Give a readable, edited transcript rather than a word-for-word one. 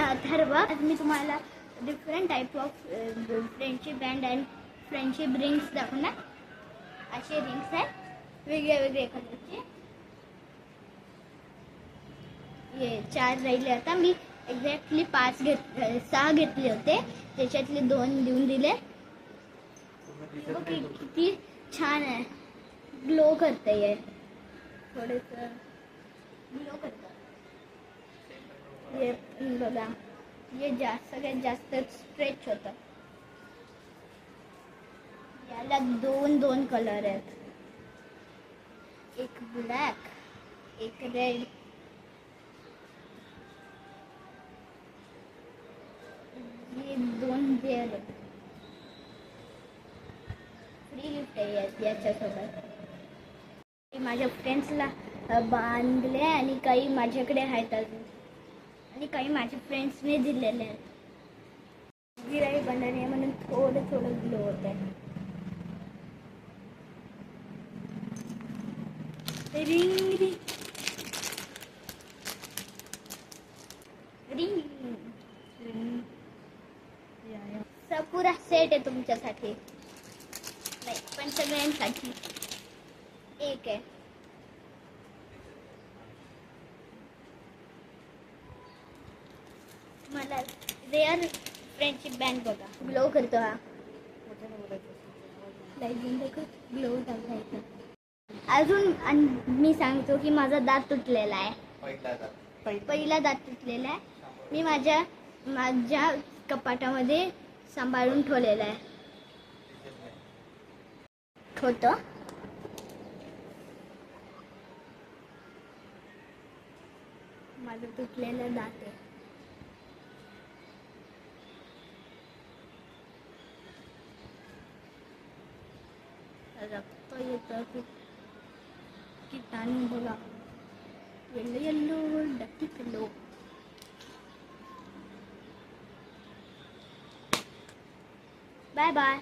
अथर्व. आज मी तुम्हाला different type of friendship band and friendship rings दाखवणार. असे रिंग्स आहेत वेगळ्या वेगळ्या कलरचे. हे 4 राहिले. आता मी एक्झॅक्टली 6 घेतले होते, त्याच्यातले 2 देऊन दिले. किती छान आहे, ग्लो करते, थोडस ग्लो करतं. हे बघा, हे सगळ्यात जास्त स्ट्रेच होतं. याला 2 कलर आहेत, एक ब्लॅक एक रेड. हे 2 पेअर आहेत. फ्री गिफ्ट आहे याच्यासोबत. माझ्या फ्रेंड्सला बांधले आणि काही माझ्याकडे आहेत अजून, आणि काही माझ्या फ्रेंड्सने दिलेले आहेत. गिराई बनवणे म्हणून थोडं ग्लो होत आहे. Ring ring ring ring. पुरा सेट आहे तुमच्यासाठी, नाही पण सगळ्यांसाठी एक आहे. मला रेअर फ्रेंडशिप बँड बघा, ग्लो करतो. हा ग्लो टाकायचा. अजून मी सांगतो की माझा दात तुटलेला आहे. पहिला दात तुटलेला आहे. मी माझ्या कपाटामध्ये सांभाळून ठेवलेला आहे. होतं माझं तुटलेलं दात आहे. रक्त येतं खूप. किटाणू बघा, yellow ducky pillow. Bye bye.